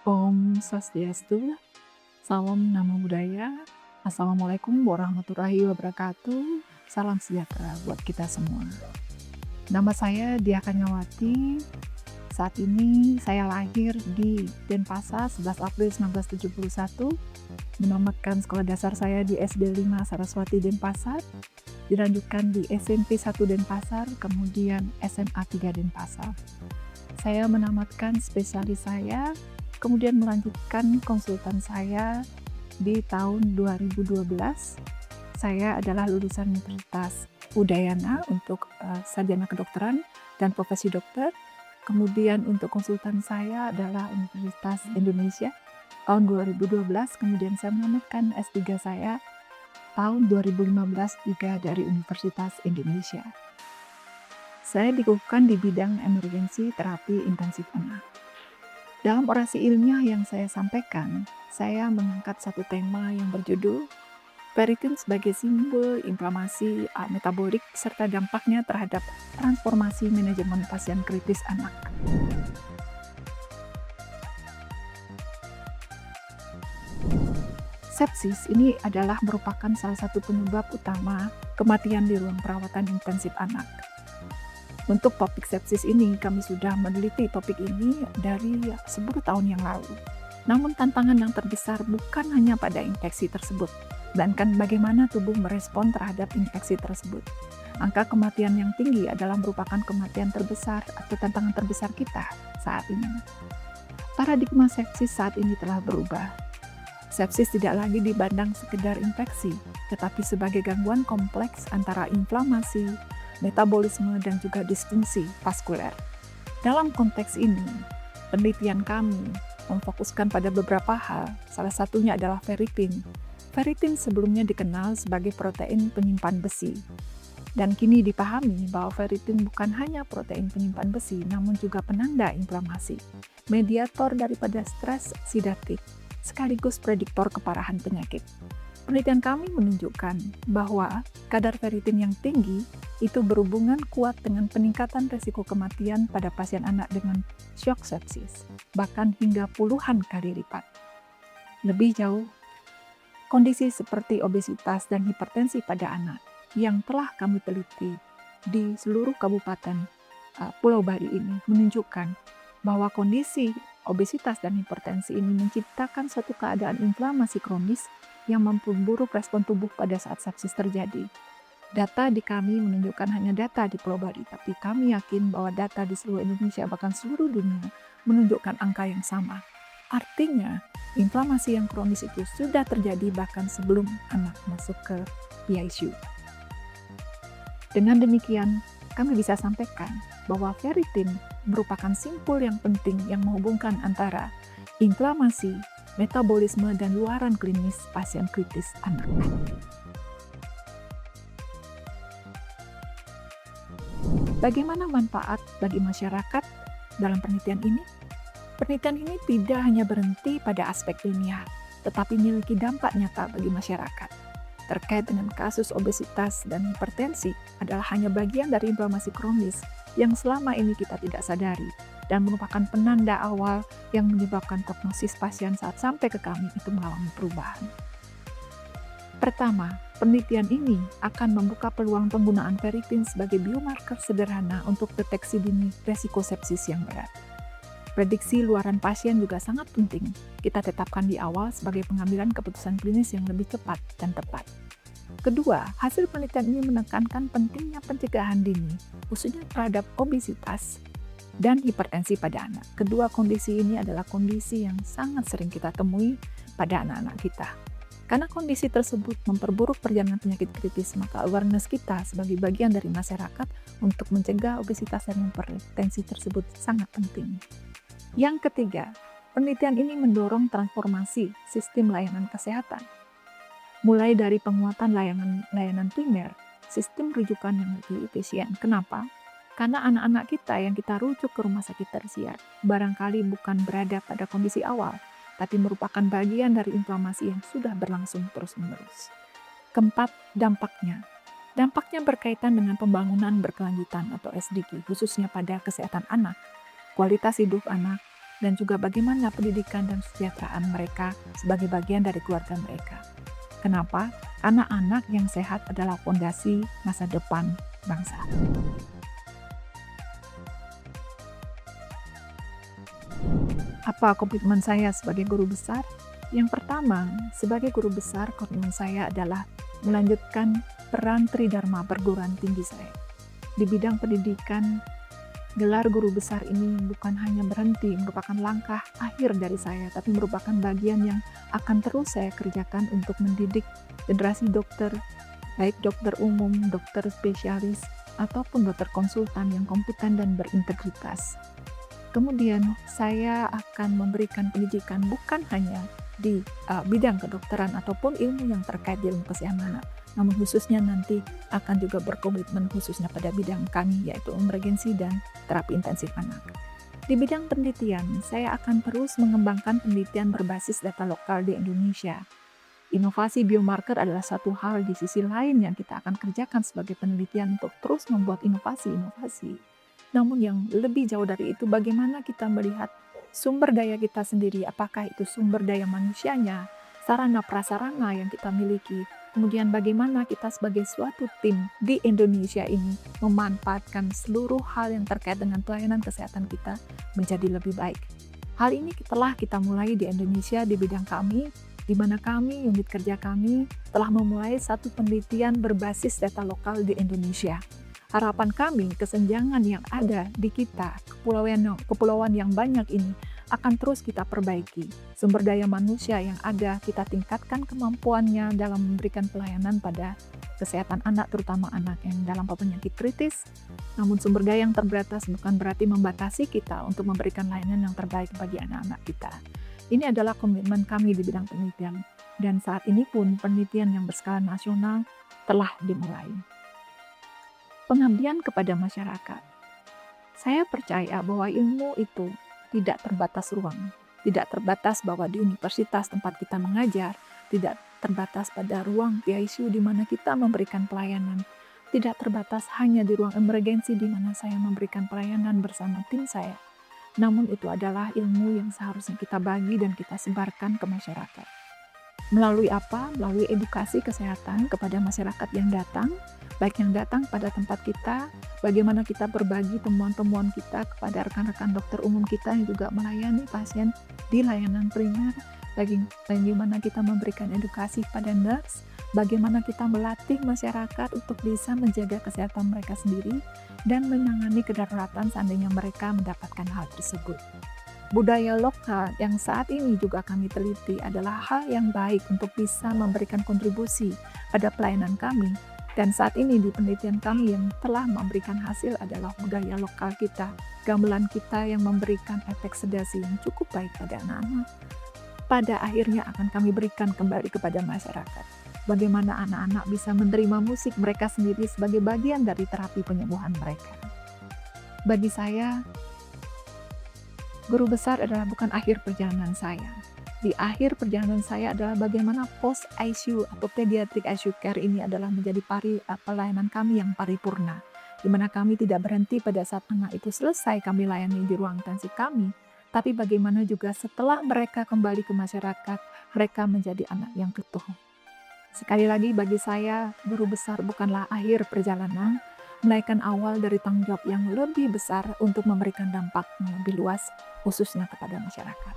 Om Swastiastu, salam nama budaya. Assalamualaikum warahmatullahi wabarakatuh. Salam sejahtera buat kita semua. Nama saya Diah Kanyawati. Saat ini saya lahir di Denpasar 11 April 1971. Menamatkan sekolah dasar saya di SD 5 Saraswati Denpasar. Dilanjutkan di SMP 1 Denpasar, kemudian SMA 3 Denpasar. Saya menamatkan spesialis saya, kemudian melanjutkan konsultan saya di tahun 2012. Saya adalah lulusan Universitas Udayana untuk sarjana kedokteran dan profesi dokter. Kemudian untuk konsultan saya adalah Universitas Indonesia tahun 2012. Kemudian saya menamatkan S3 saya tahun 2015 juga dari Universitas Indonesia. Saya dikukuhkan di bidang emergensi terapi intensif anak. Dalam orasi ilmiah yang saya sampaikan, saya mengangkat satu tema yang berjudul ferritin sebagai simbol inflamasi metabolik serta dampaknya terhadap transformasi manajemen pasien kritis anak. Sepsis ini adalah merupakan salah satu penyebab utama kematian di ruang perawatan intensif anak. Untuk topik sepsis ini, kami sudah meneliti topik ini dari 10 tahun yang lalu. Namun tantangan yang terbesar bukan hanya pada infeksi tersebut, melainkan bagaimana tubuh merespon terhadap infeksi tersebut. Angka kematian yang tinggi adalah merupakan kematian terbesar atau tantangan terbesar kita saat ini. Paradigma sepsis saat ini telah berubah. Sepsis tidak lagi dipandang sekedar infeksi, tetapi sebagai gangguan kompleks antara inflamasi, metabolisme, dan juga disfungsi vaskuler. Dalam konteks ini, penelitian kami memfokuskan pada beberapa hal, salah satunya adalah ferritin. Ferritin sebelumnya dikenal sebagai protein penyimpan besi, dan kini dipahami bahwa ferritin bukan hanya protein penyimpan besi, namun juga penanda inflamasi, mediator daripada stres oksidatif, sekaligus prediktor keparahan penyakit. Penelitian kami menunjukkan bahwa kadar ferritin yang tinggi itu berhubungan kuat dengan peningkatan risiko kematian pada pasien anak dengan shock sepsis, bahkan hingga puluhan kali lipat. Lebih jauh, kondisi seperti obesitas dan hipertensi pada anak yang telah kami teliti di seluruh kabupaten Pulau Bali ini menunjukkan bahwa kondisi obesitas dan hipertensi ini menciptakan suatu keadaan inflamasi kronis yang memperburuk respon tubuh pada saat sepsis terjadi. Data di kami menunjukkan hanya data di Pulau Bali, tapi kami yakin bahwa data di seluruh Indonesia bahkan seluruh dunia menunjukkan angka yang sama. Artinya, inflamasi yang kronis itu sudah terjadi bahkan sebelum anak masuk ke ICU. Dengan demikian, kami bisa sampaikan bahwa ferritin merupakan simpul yang penting yang menghubungkan antara inflamasi, metabolisme, dan luaran klinis pasien kritis anak. Bagaimana manfaat bagi masyarakat dalam penelitian ini? Penelitian ini tidak hanya berhenti pada aspek ilmiah, tetapi memiliki dampak nyata bagi masyarakat. Terkait dengan kasus obesitas dan hipertensi adalah hanya bagian dari inflamasi kronis yang selama ini kita tidak sadari dan merupakan penanda awal yang menyebabkan prognosis pasien saat sampai ke kami itu mengalami perubahan. Pertama, penelitian ini akan membuka peluang penggunaan ferritin sebagai biomarker sederhana untuk deteksi dini resiko sepsis yang berat. Prediksi luaran pasien juga sangat penting kita tetapkan di awal sebagai pengambilan keputusan klinis yang lebih cepat dan tepat. Kedua, hasil penelitian ini menekankan pentingnya pencegahan dini, khususnya terhadap obesitas dan hipertensi pada anak. Kedua kondisi ini adalah kondisi yang sangat sering kita temui pada anak-anak kita. Karena kondisi tersebut memperburuk perjalanan penyakit kritis, maka awareness kita sebagai bagian dari masyarakat untuk mencegah obesitas dan hipertensi tersebut sangat penting. Yang ketiga, penelitian ini mendorong transformasi sistem layanan kesehatan. Mulai dari penguatan layanan primer, sistem rujukan yang lebih efisien. Kenapa? Karena anak-anak kita yang kita rujuk ke rumah sakit tersier barangkali bukan berada pada kondisi awal, tapi merupakan bagian dari inflamasi yang sudah berlangsung terus-menerus. Keempat, dampaknya. Dampaknya berkaitan dengan pembangunan berkelanjutan atau SDG, khususnya pada kesehatan anak, kualitas hidup anak, dan juga bagaimana pendidikan dan kesejahteraan mereka sebagai bagian dari keluarga mereka. Kenapa? Karena anak yang sehat adalah fondasi masa depan bangsa. Apa komitmen saya sebagai guru besar? Yang pertama, sebagai guru besar, komitmen saya adalah melanjutkan peran Tridharma perguruan tinggi saya. Di bidang pendidikan, gelar guru besar ini bukan hanya berhenti merupakan langkah akhir dari saya, tapi merupakan bagian yang akan terus saya kerjakan untuk mendidik generasi dokter, baik dokter umum, dokter spesialis, ataupun dokter konsultan yang kompeten dan berintegritas. Kemudian saya akan memberikan pendidikan bukan hanya di bidang kedokteran ataupun ilmu yang terkait ilmu kesehatan, namun khususnya nanti akan juga berkomitmen khususnya pada bidang kami, yaitu emergensi dan terapi intensif anak. Di bidang penelitian, saya akan terus mengembangkan penelitian berbasis data lokal di Indonesia. Inovasi biomarker adalah satu hal di sisi lain yang kita akan kerjakan sebagai penelitian untuk terus membuat inovasi-inovasi. Namun yang lebih jauh dari itu, bagaimana kita melihat sumber daya kita sendiri, apakah itu sumber daya manusianya, sarana prasarana yang kita miliki, kemudian bagaimana kita sebagai suatu tim di Indonesia ini memanfaatkan seluruh hal yang terkait dengan pelayanan kesehatan kita menjadi lebih baik. Hal ini telah kita mulai di Indonesia di bidang kami, di mana kami, unit kerja kami, telah memulai satu penelitian berbasis data lokal di Indonesia. Harapan kami, kesenjangan yang ada di kita, kepulauan yang banyak ini, akan terus kita perbaiki. Sumber daya manusia yang ada, kita tingkatkan kemampuannya dalam memberikan pelayanan pada kesehatan anak, terutama anak yang dalam penyakit kritis. Namun sumber daya yang terbatas bukan berarti membatasi kita untuk memberikan layanan yang terbaik bagi anak-anak kita. Ini adalah komitmen kami di bidang penelitian. Dan saat ini pun penelitian yang berskala nasional telah dimulai. Pengabdian kepada masyarakat. Saya percaya bahwa ilmu itu tidak terbatas ruang, tidak terbatas bahwa di universitas tempat kita mengajar, tidak terbatas pada ruang PICU di mana kita memberikan pelayanan, tidak terbatas hanya di ruang emergensi di mana saya memberikan pelayanan bersama tim saya. Namun itu adalah ilmu yang seharusnya kita bagi dan kita sebarkan ke masyarakat. Melalui apa? Melalui edukasi kesehatan kepada masyarakat yang datang, baik yang datang pada tempat kita, bagaimana kita berbagi temuan-temuan kita kepada rekan-rekan dokter umum kita yang juga melayani pasien di layanan primer, bagaimana kita memberikan edukasi pada nurse, bagaimana kita melatih masyarakat untuk bisa menjaga kesehatan mereka sendiri dan menangani kedaruratan seandainya mereka mendapatkan hal tersebut. Budaya lokal yang saat ini juga kami teliti adalah hal yang baik untuk bisa memberikan kontribusi pada pelayanan kami. Dan saat ini di penelitian kami yang telah memberikan hasil adalah budaya lokal kita, gamelan kita yang memberikan efek sedasi yang cukup baik pada anak-anak. Pada akhirnya akan kami berikan kembali kepada masyarakat. Bagaimana anak-anak bisa menerima musik mereka sendiri sebagai bagian dari terapi penyembuhan mereka. Bagi saya, guru besar adalah bukan akhir perjalanan saya. Di akhir perjalanan saya adalah bagaimana post ICU atau pediatric ICU care ini adalah menjadi pelayanan kami yang paripurna, di mana kami tidak berhenti pada saat anak itu selesai kami layani di ruang intensif kami, tapi bagaimana juga setelah mereka kembali ke masyarakat, mereka menjadi anak yang utuh. Sekali lagi bagi saya, guru besar bukanlah akhir perjalanan, melainkan awal dari tanggung jawab yang lebih besar untuk memberikan dampak yang lebih luas, khususnya kepada masyarakat.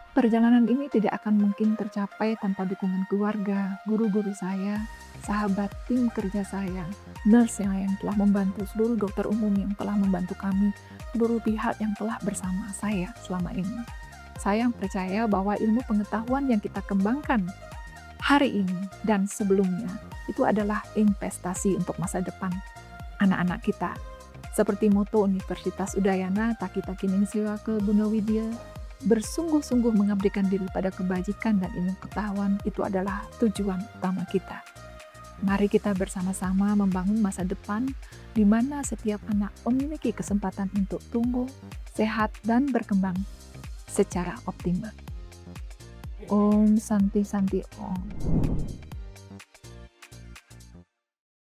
Perjalanan ini tidak akan mungkin tercapai tanpa dukungan keluarga, guru-guru saya, sahabat tim kerja saya, nurse yang telah membantu, seluruh dokter umum yang telah membantu kami, seluruh pihak yang telah bersama saya selama ini. Saya percaya bahwa ilmu pengetahuan yang kita kembangkan hari ini dan sebelumnya itu adalah investasi untuk masa depan anak-anak kita. Seperti moto Universitas Udayana, Taki-Taki Ningsiwa ke Gunawidya, bersungguh-sungguh mengabdikan diri pada kebajikan dan ilmu pengetahuan itu adalah tujuan utama kita. Mari kita bersama-sama membangun masa depan di mana setiap anak memiliki kesempatan untuk tumbuh, sehat, dan berkembang secara optimal. Om Santi Santi Om.